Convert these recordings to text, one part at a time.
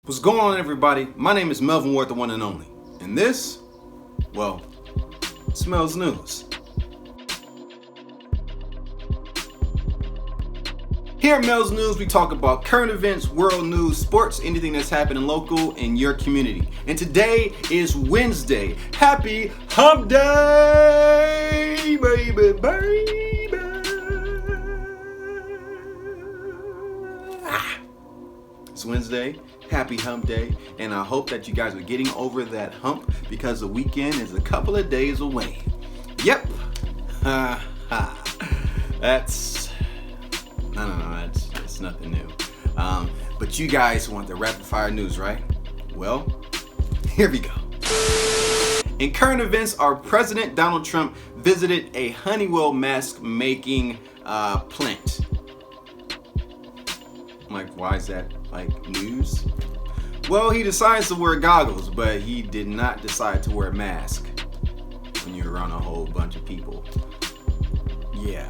What's going on, everybody? My name is Melvin, the one and only. And this, well, smells news. Here at Mels News, we talk about current events, world news, sports, anything that's happening local in your community. And today is Wednesday. Happy Hump Day, baby, baby. It's Wednesday. Happy Hump Day. And I hope that you guys are getting over that hump because the weekend is a couple of days away. Yep. That's nothing new. But you guys want the rapid fire news, right? Well, here we go. In current events, our President Donald Trump visited a Honeywell mask making plant. I'm like, why is that news? Well, he decides to wear goggles, but he did not decide to wear a mask when you're around a whole bunch of people. Yeah,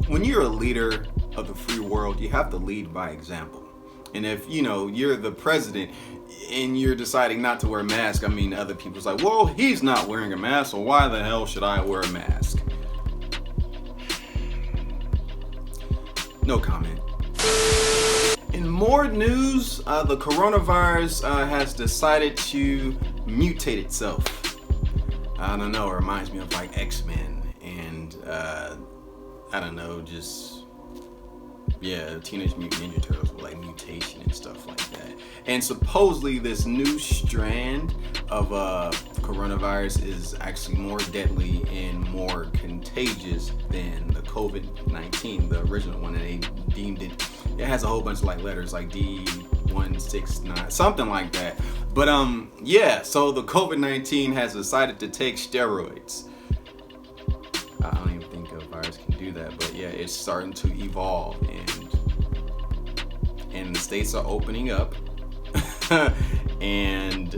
when you're a leader of the free world, you have to lead by example. And if, you're the president and you're deciding not to wear a mask, other people's like, well, he's not wearing a mask, so why the hell should I wear a mask? No comment. In more news, the coronavirus has decided to mutate itself. I don't know, it reminds me of X-Men and Teenage Mutant Ninja Turtles with mutation and stuff like that. And supposedly this new strand of coronavirus is actually more deadly and more contagious than the COVID-19, the original one, and they deemed it. It has a whole bunch of letters like D169, something like that. But so the COVID-19 has decided to take steroids. I don't even think a virus can do that, but yeah, it's starting to evolve, and the states are opening up. And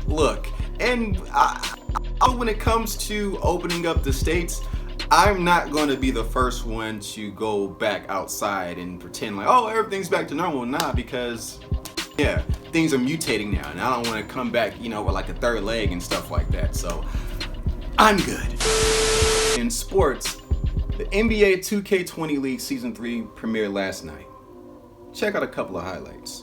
look, and when it comes to opening up the states, I'm not going to be the first one to go back outside and pretend everything's back to normal. Nah, because things are mutating now, and I don't want to come back, with a third leg and stuff like that. So I'm good. In sports, the NBA 2K20 League Season 3 premiered last night. Check out a couple of highlights.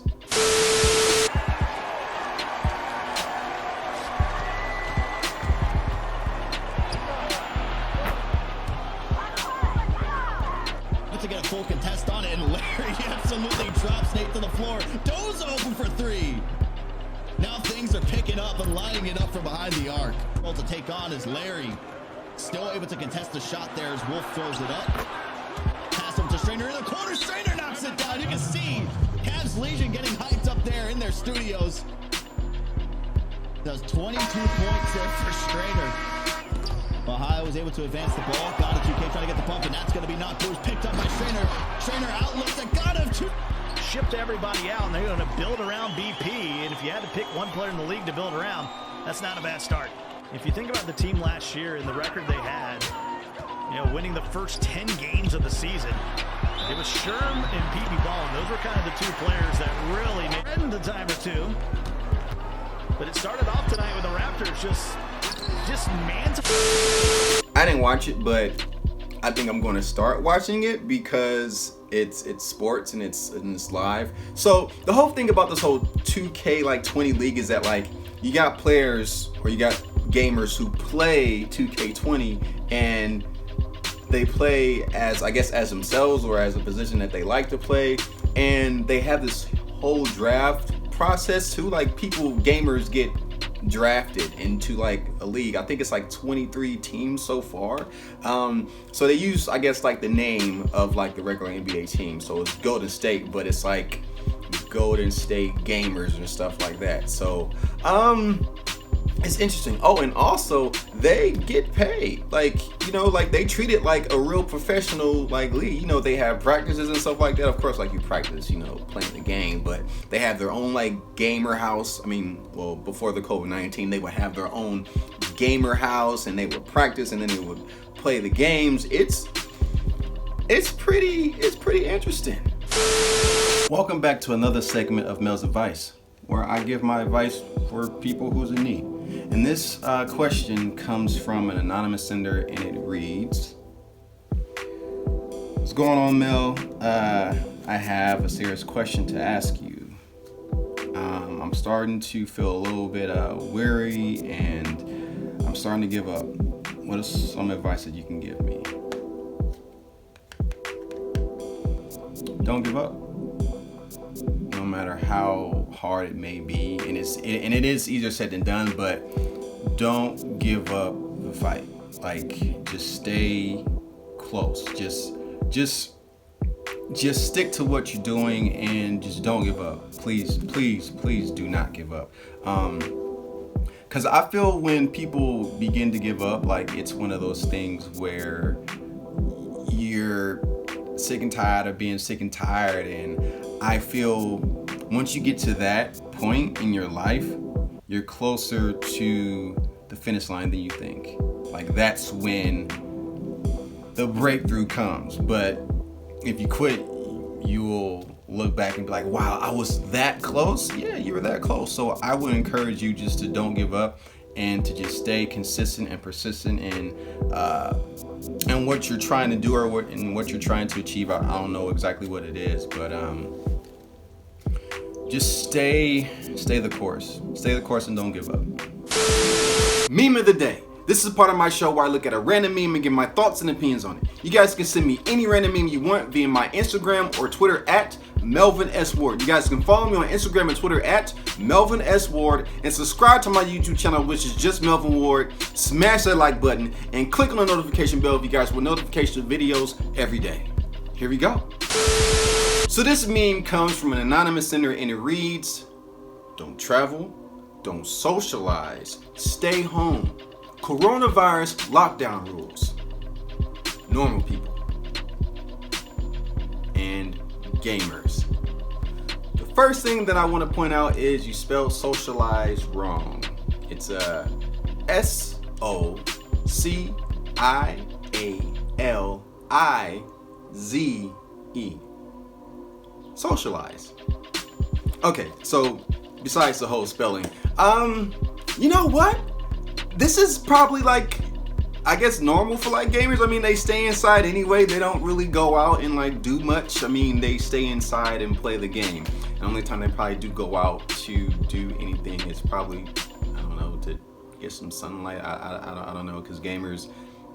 To get a full contest on it, and Larry absolutely drops Nate to the floor. Doe's open for three. Now things are picking up and lining it up from behind the arc. Well, to take on is Larry. Still able to contest the shot there as Wolf throws it up. Pass him to Strainer in the corner. Strainer knocks it down. You can see Cavs Legion getting hyped up there in their studios. Does 22 points there for Strainer. Ohio was able to advance the ball. Got it, 2K trying to get the pump, and that's going to be knocked loose. Picked up by Strainer. Strainer outlets it. Got him. Shipped everybody out, and they're going to build around BP. And if you had to pick one player in the league to build around, that's not a bad start. If you think about the team last year and the record they had, winning the first 10 games of the season, it was Sherm and Pete Ball. Those were kind of the two players that really made the time or two. But it started off tonight with the Raptors just man to. I didn't watch it, but I think I'm going to start watching it because it's sports and it's live. So the whole thing about this whole 2K20 league is that you got players or you got gamers who play 2K20 and they play as themselves or as a position that they like to play, and they have this whole draft process too. Gamers get drafted into a league. I think it's 23 teams so far. So they use the name of the regular NBA team. So it's Golden State, but it's Golden State Gamers and stuff like that. So it's interesting. Oh, and also they get paid. They treat it like a real professional league. They have practices and stuff like that. Of course, you practice, playing the game, but they have their own gamer house. Before the COVID-19, they would have their own gamer house and they would practice and then they would play the games. It's it's pretty interesting. Welcome back to another segment of Mels Advice, where I give my advice for people who's in need. And this question comes from an anonymous sender, and it reads, "What's going on, Mel? I have a serious question to ask you. I'm starting to feel a little bit weary, and I'm starting to give up. What is some advice that you can give me?" Don't give up. No matter how hard it may be, and it is easier said than done, but don't give up the fight. Like, just stay close. Just stick to what you're doing and just don't give up. Please do not give up. Because I feel when people begin to give up, like, it's one of those things where you're sick and tired of being sick and tired. And I feel once you get to that point in your life, you're closer to the finish line than you think. Like, that's when the breakthrough comes. But if you quit, you will look back and be like, wow, I was that close. Yeah, you were that close. So I would encourage you just to don't give up and to just stay consistent and persistent in what you're trying to do or what you're trying to achieve. I don't know exactly what it is, but just stay the course. Stay the course and don't give up. Meme of the day. This is part of my show where I look at a random meme and give my thoughts and opinions on it. You guys can send me any random meme you want via my Instagram or Twitter at Melvin S. Ward. You guys can follow me on Instagram and Twitter at Melvin S. Ward, and subscribe to my YouTube channel, which is just Melvin Ward. Smash that like button and click on the notification bell if you guys want notification of videos every day. Here we go. So this meme comes from an anonymous sender, and it reads, "Don't travel, don't socialize, stay home. Coronavirus lockdown rules. Normal people and gamers." The first thing that I want to point out is you spelled socialize wrong. It's SOCIALIZE. Socialize. Okay, so besides the whole spelling, you know what? This is probably, like, I guess normal for, like, gamers. I mean, they stay inside anyway. They don't really go out and, like, do much. I mean, they stay inside and play the game. The only time they probably do go out to do anything is probably, I don't know, to get some sunlight. I don't know, because gamers,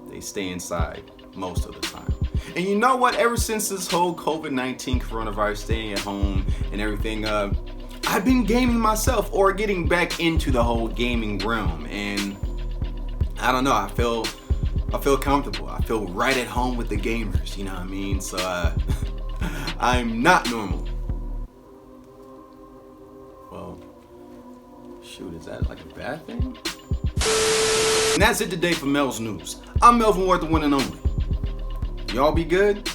they stay inside most of the time. And you know what? Ever since this whole COVID-19 coronavirus, staying at home and everything, I've been gaming myself, or getting back into the whole gaming realm, and I don't know, I feel comfortable. I feel right at home with the gamers, you know what I mean? So I'm not normal. Well, shoot, is that like a bad thing? And that's it today for Mel's News. I'm Melvin Ward, the one and only. Y'all be good,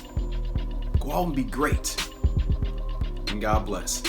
go out and be great, and God bless.